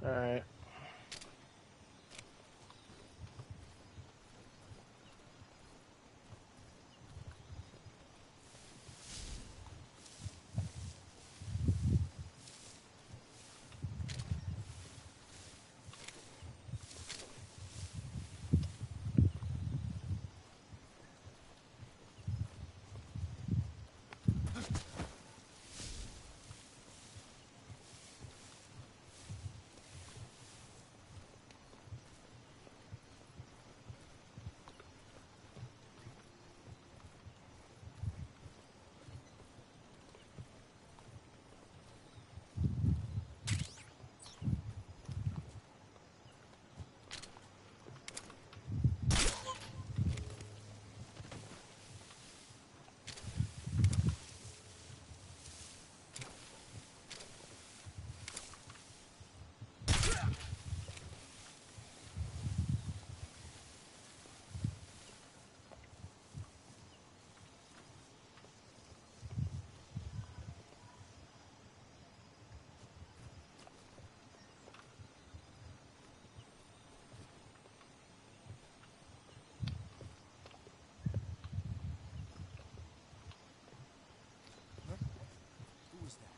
Alright. Who was that?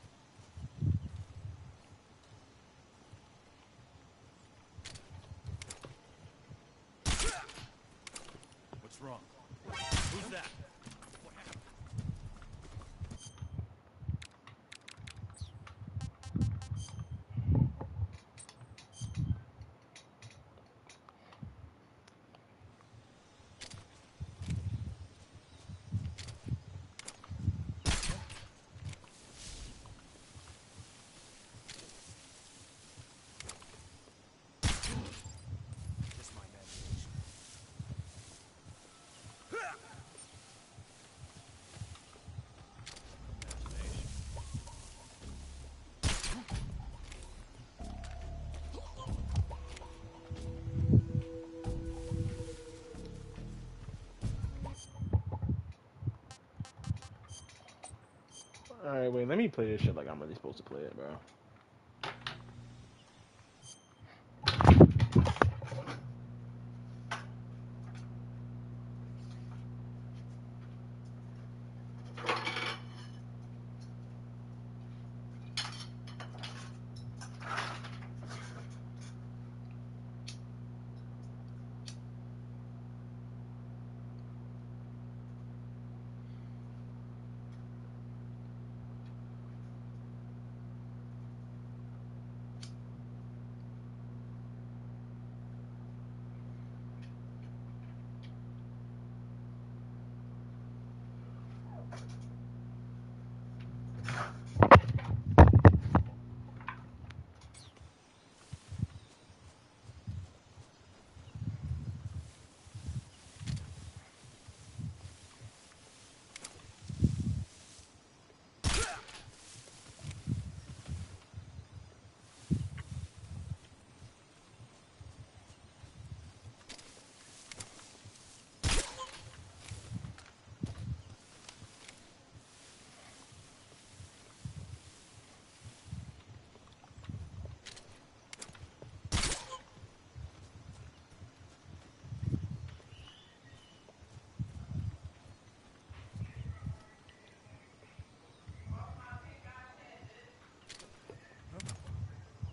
What's wrong? Who's that? What happened? Just my imagination. Alright, wait, let me play this shit like I'm really supposed to play it, bro.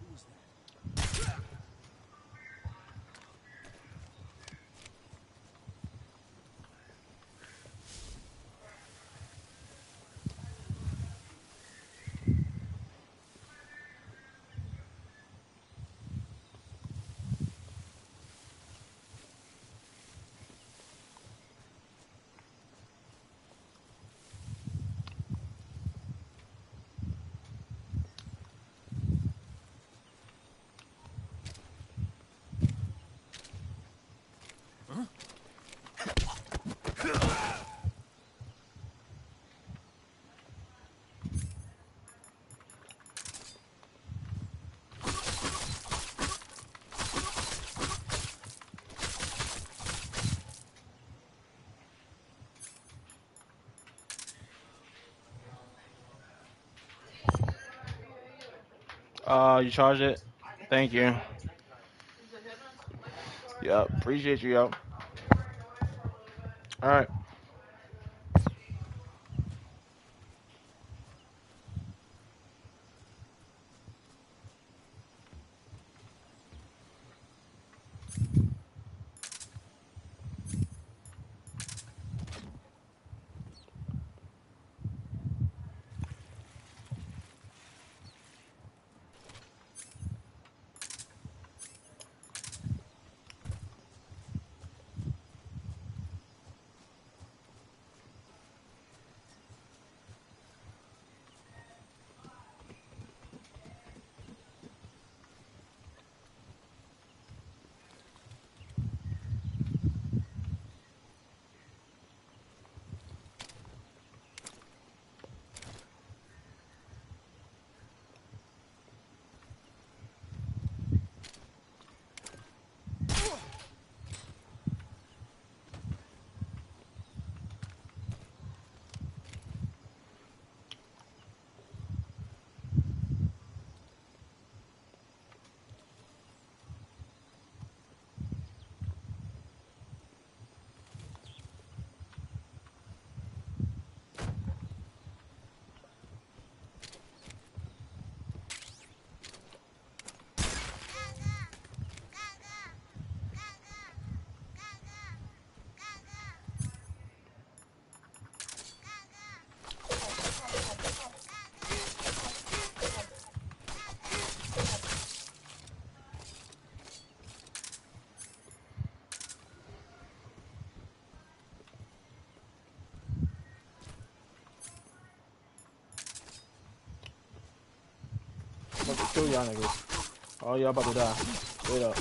Who was that? You charge it? Thank you. Yep. Appreciate you, yo. All right. I'm about to kill y'all niggas. Oh, y'all about to die. Straight up.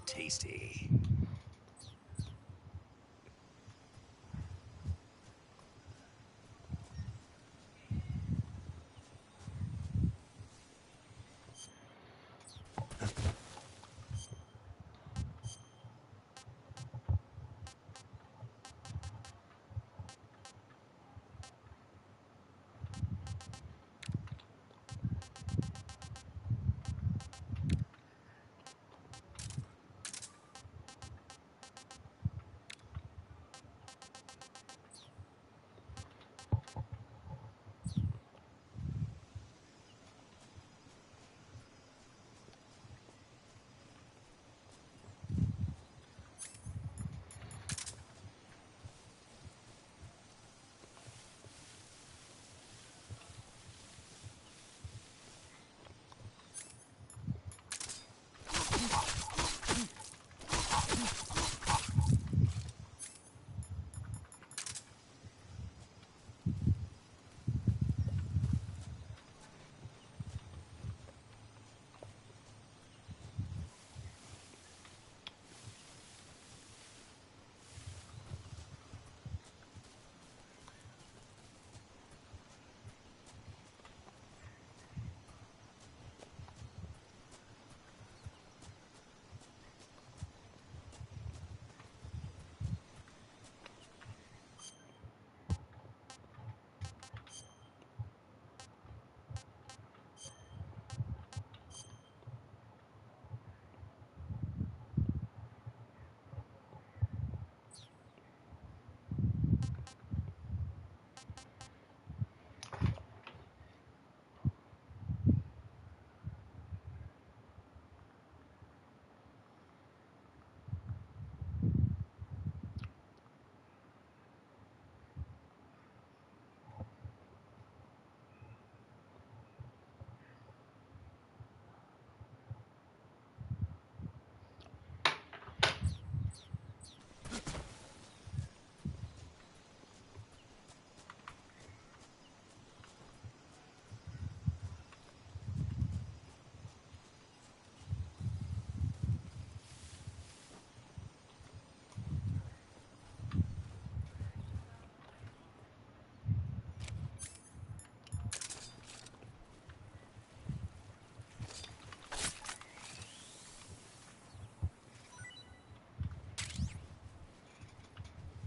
Tasty.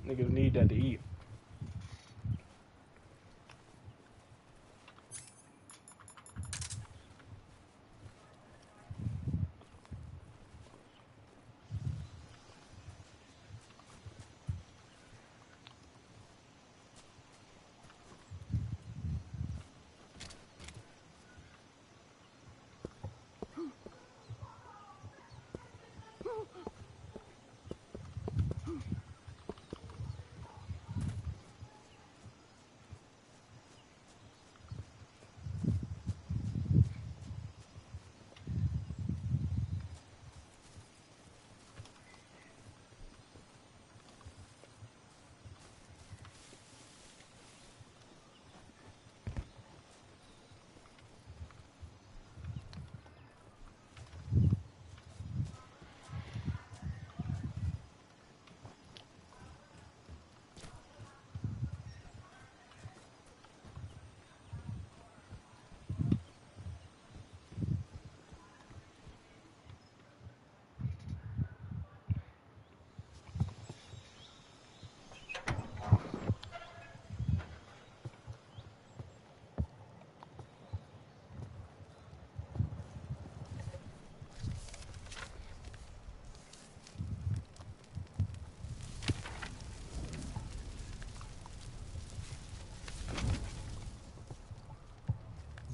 Niggas need that to eat.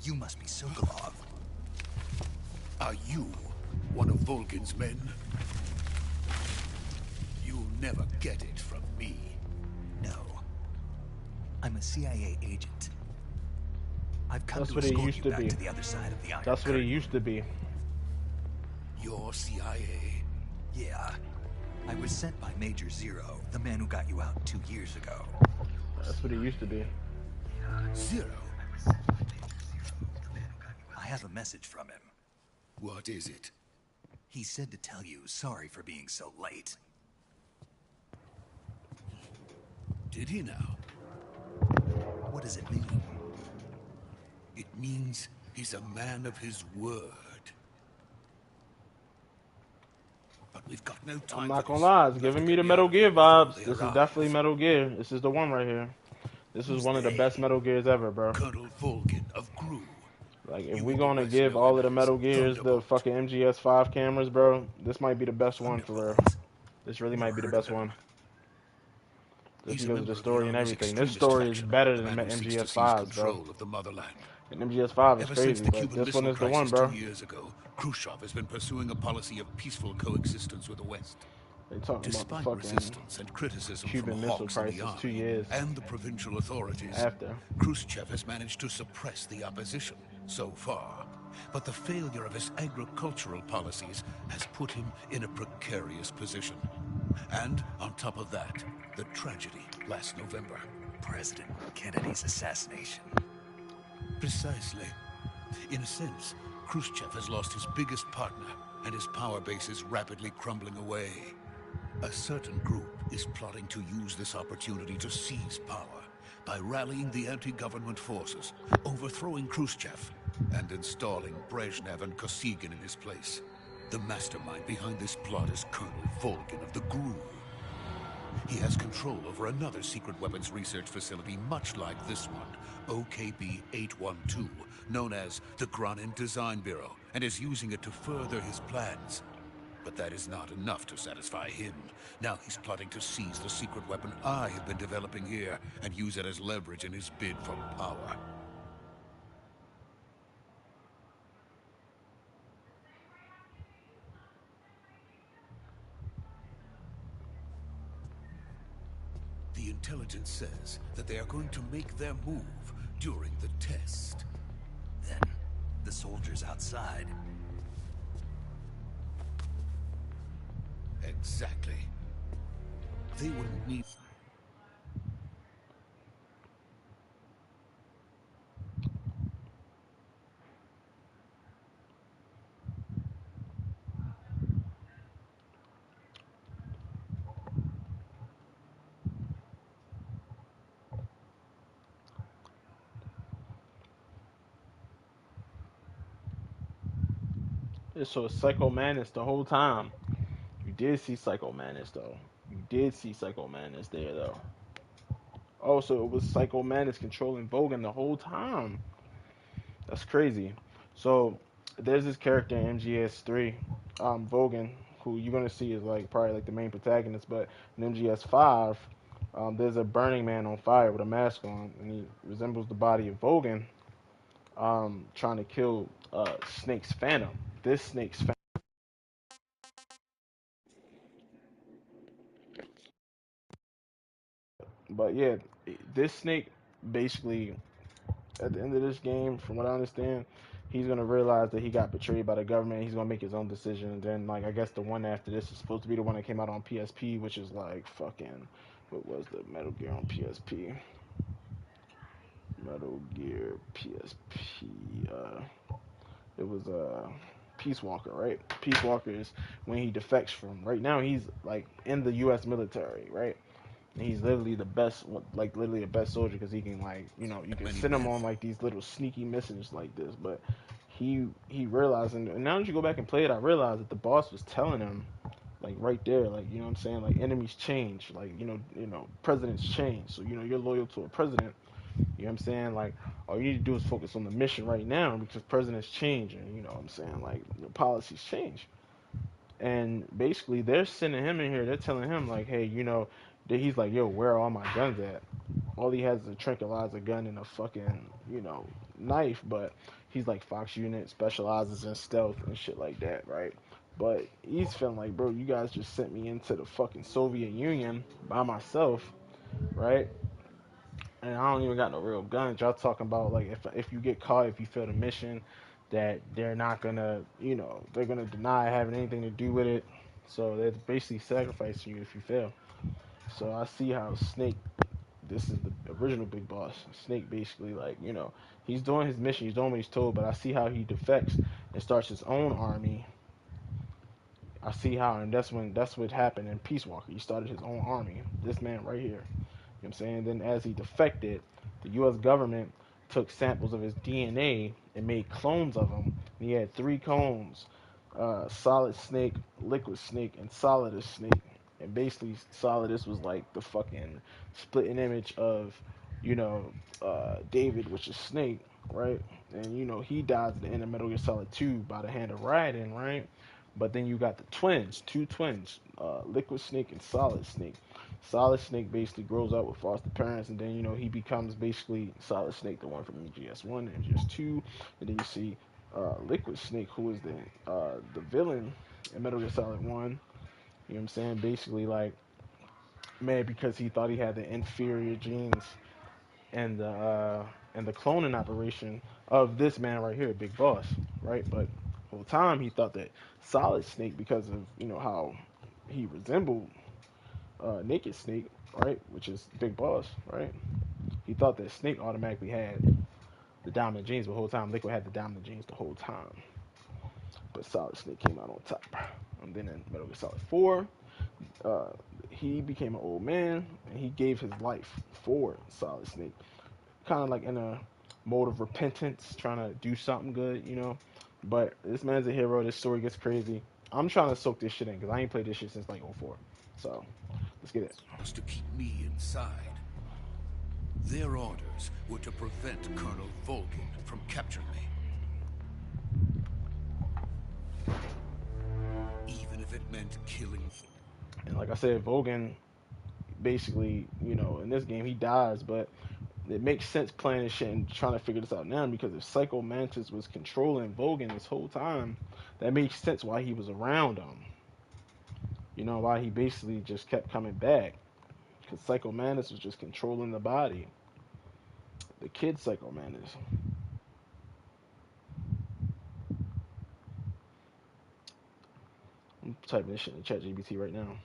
You must be Sokolov. Are you one of Volgin's men? You'll never get it from me. No. I'm a CIA agent. I've come That's to what it escort used you to back be. to the other side of the Iron That's what it Curtain. used to be. You're CIA? Yeah. I was sent by Major Zero, the man who got you out 2 years ago. That's what it used to be. Zero? I have a message from him. What is it? He said to tell you sorry for being so late. Did he now? What does it mean? It means he's a man of his word. But we've got no time. I'm not for gonna this. lie, it's We'll have giving to me get the you Metal out of here Gear before vibes. they This is arrive. definitely Metal Gear. This is the one right here. This is Who's one of the they? best Metal Gears ever, bro. Colonel Volgin of Gru. Like, if You we will gonna be best give all known of the as Metal Gears the Thunderbolt. fucking MGS5 cameras, bro, this might be the best one for real. Thunderbolt. This really Never might be the heard of best him. one. Just He's a because of member the of the story and Army's everything. This extremist story is faction, better the than man who seeks to seize MGS5's, bro. control of the motherland. And MGS5 is Ever since crazy, the but Cuban this one Missile is the one, Crisis bro. 2 years ago, Khrushchev has been pursuing a policy of peaceful coexistence with the West. They talking about the Despite fucking resistance and criticism from Cuban Missile hawks in the Crisis 2 army years and the provincial authorities, after. Khrushchev has managed to suppress the opposition so far. But the failure of his agricultural policies has put him in a precarious position. And on top of that, the tragedy last November. President Kennedy's assassination. Precisely. In a sense, Khrushchev has lost his biggest partner, and his power base is rapidly crumbling away. A certain group is plotting to use this opportunity to seize power by rallying the anti-government forces, overthrowing Khrushchev, and installing Brezhnev and Kosygin in his place. The mastermind behind this plot is Colonel Volgin of the GRU. He has control over another secret weapons research facility much like this one, OKB-812, known as the Granin Design Bureau, and is using it to further his plans. But that is not enough to satisfy him. Now he's plotting to seize the secret weapon I have been developing here and use it as leverage in his bid for power. The intelligence says that they are going to make their move during the test. Then, the soldiers outside. Exactly. They wouldn't need... So it's Psycho Manus the whole time. You did see Psycho Manus though. You did see Psycho Madness there though. Oh, so it was Psycho Madness controlling Vogan the whole time. That's crazy. So there's this character in MGS3, Vogan, who you're gonna see is like probably like the main protagonist. But in MGS5, there's a burning man on fire with a mask on, and he resembles the body of Vogan, trying to kill Snake's Phantom. This Snake's Phantom. But yeah, this Snake basically at the end of this game, from what I understand, he's gonna realize that he got betrayed by the government. He's gonna make his own decision, and then like I guess the one after this is supposed to be the one that came out on PSP, which is like fucking what was the Metal Gear on PSP? Metal Gear PSP. It was Peace Walker, right? Peace Walker is when he defects from. Right now, he's like in the U.S. military, right? And he's literally the best, like literally the best soldier because he can like, you know, you can Many send him men. on like these little sneaky missions like this. But he realized, and now that you go back and play it, I realized that the boss was telling him like right there, like you know what I'm saying, like enemies change, like presidents change, so you know you're loyal to a president. You know what I'm saying? Like, all you need to do is focus on the mission right now because presidents change, and you know what I'm saying? Like, the policies change. And basically, they're sending him in here. They're telling him, like, hey, you know, that he's like, yo, where are all my guns at? All he has is a tranquilizer gun and a fucking, knife. But he's like, Fox unit specializes in stealth and shit like that, right? But he's feeling like, bro, you guys just sent me into the fucking Soviet Union by myself, right? And I don't even got no real guns. Y'all talking about like if you get caught, if you fail the mission, that they're not gonna, they're gonna deny having anything to do with it. So they're basically sacrificing you if you fail. So I see how Snake, this is the original big boss. Snake basically like, he's doing his mission, he's doing what he's told, but I see how he defects and starts his own army. I see how, and that's what happened in Peace Walker. He started his own army. This man right here. You know what I'm saying? Then as he defected, the U.S. government took samples of his DNA and made clones of him. And he had three clones: Solid Snake, Liquid Snake, and Solidus Snake. And basically, Solidus was like the fucking splitting image of, you know, David, which is Snake, right? And he dies at the end of Metal Gear Solid 2 by the hand of Raiden, right? But then you got the twins, two twins, Liquid Snake and Solid Snake. Solid Snake basically grows up with foster parents, and then he becomes basically Solid Snake, the one from MGS1 and MGS2, and then you see Liquid Snake, who is the villain in Metal Gear Solid 1. You know what I'm saying? Basically, like, mad because he thought he had the inferior genes and the cloning operation of this man right here, Big Boss, right? But the whole time he thought that Solid Snake, because of how he resembled Naked Snake, right, which is Big Boss, right? He thought that Snake automatically had the dominant genes, but the whole time Liquid had the dominant genes the whole time. But Solid Snake came out on top. And then in Metal Gear Solid 4, uh, he became an old man and he gave his life for Solid Snake, kind of like in a mode of repentance, trying to do something good. But this man's a hero. This story gets crazy. I'm trying to soak this shit in because I ain't played this shit since like '04. So let's get it. Was to keep me inside. Their orders were to prevent Colonel Volgin from capturing me. Even if it meant killing. And like I said, Vogan basically, in this game he dies, but it makes sense playing this shit and trying to figure this out now because if Psycho Mantis was controlling Vogan this whole time, that makes sense why he was around him. Why he basically just kept coming back. Because Psycho Mantis was just controlling the body. The kid Psycho Mantis. I'm typing this shit in ChatGPT right now.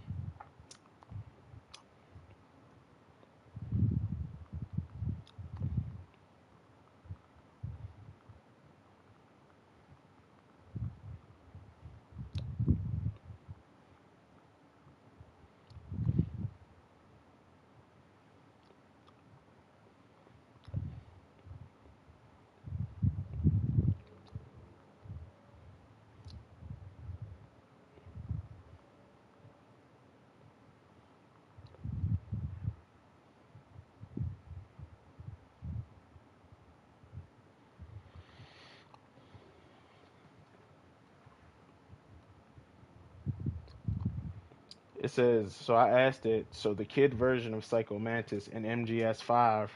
It says, so I asked it, so the kid version of Psycho Mantis in MGS5,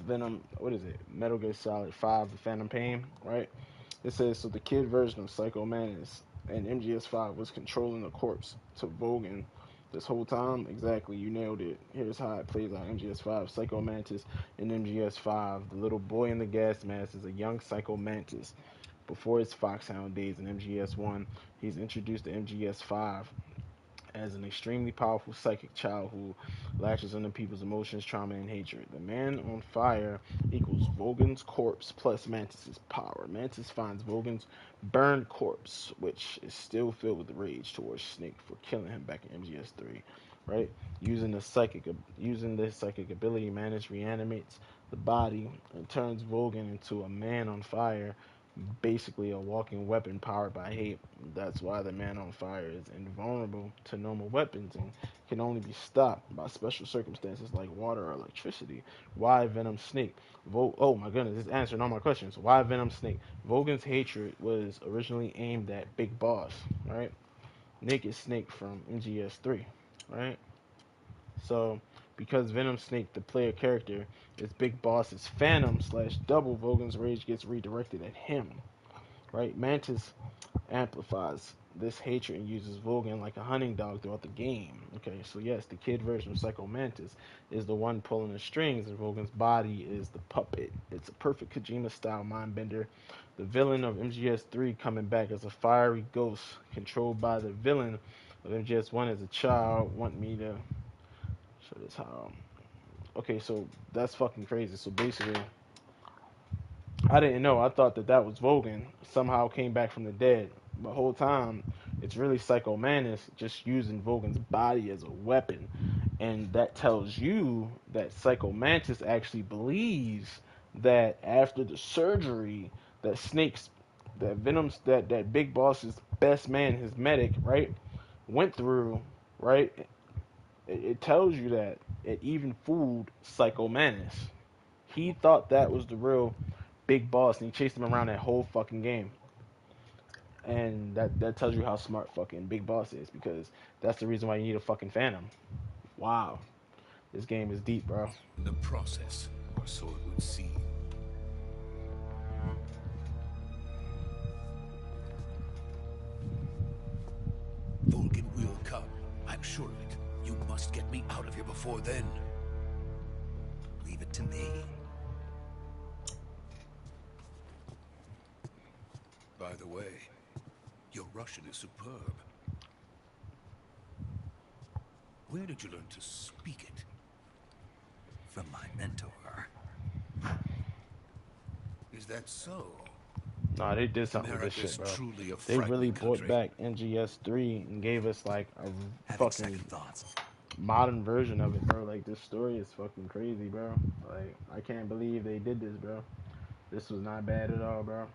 Venom, what is it? Metal Gear Solid 5, The Phantom Pain, right? It says, so the kid version of Psycho Mantis in MGS5 was controlling the corpse to Vogan this whole time. Exactly, you nailed it. Here's how it plays out. MGS5, Psycho Mantis in MGS5. The little boy in the gas mask is a young Psycho Mantis. Before his Foxhound days in MGS1, he's introduced to MGS5 as an extremely powerful psychic child who latches onto people's emotions, trauma, and hatred. The man on fire equals Vogan's corpse plus Mantis's power. Mantis finds Vogan's burned corpse, which is still filled with rage towards Snake for killing him back in MGS3. Right, using this psychic ability, Mantis reanimates the body and turns Vogan into a man on fire, basically a walking weapon powered by hate. That's why the man on fire is invulnerable to normal weapons and can only be stopped by special circumstances like water or electricity. Why Venom Snake? Oh my goodness, it's answering all my questions. Why Venom Snake? Vogan's hatred was originally aimed at Big Boss, right? Naked Snake from MGS3, right? So, because Venom Snake, the player character, is Big Boss's Phantom slash double, Vogan's rage gets redirected at him, right? Mantis amplifies this hatred and uses Vogan like a hunting dog throughout the game. Okay, so yes, the kid version of Psycho Mantis is the one pulling the strings, and Vogan's body is the puppet. It's a perfect Kojima style mind bender. The villain of MGS3 coming back as a fiery ghost controlled by the villain of MGS1 as a child. Want me to show this how? Okay, so that's fucking crazy. So basically, I didn't know. I thought that that was Vogan. Somehow came back from the dead. The whole time, it's really Psycho Mantis just using Vogan's body as a weapon, and that tells you that Psycho Mantis actually believes that after the surgery, that Snake's, that Venom's, that Big Boss's best man, his medic, right, went through, right. It tells you that it even fooled Psycho Mantis. He thought that was the real Big Boss, and he chased him around that whole fucking game. And that tells you how smart fucking Big Boss is, because that's the reason why you need a fucking Phantom. Wow, this game is deep, bro. In the process, or so it would seem. Vulcan will come. I'm sure of it. You must get me out of here before then. Leave it to me. By the way, your Russian is superb. Where did you learn to speak it? From my mentor. Is that so? Nah, they did something with this America's shit, bro. truly a They really frightening brought country. back NGS3 and gave us like a Having fucking second thoughts. modern version of it, bro. Like, this story is fucking crazy, bro. Like, I can't believe they did this, bro. This was not bad at all, bro.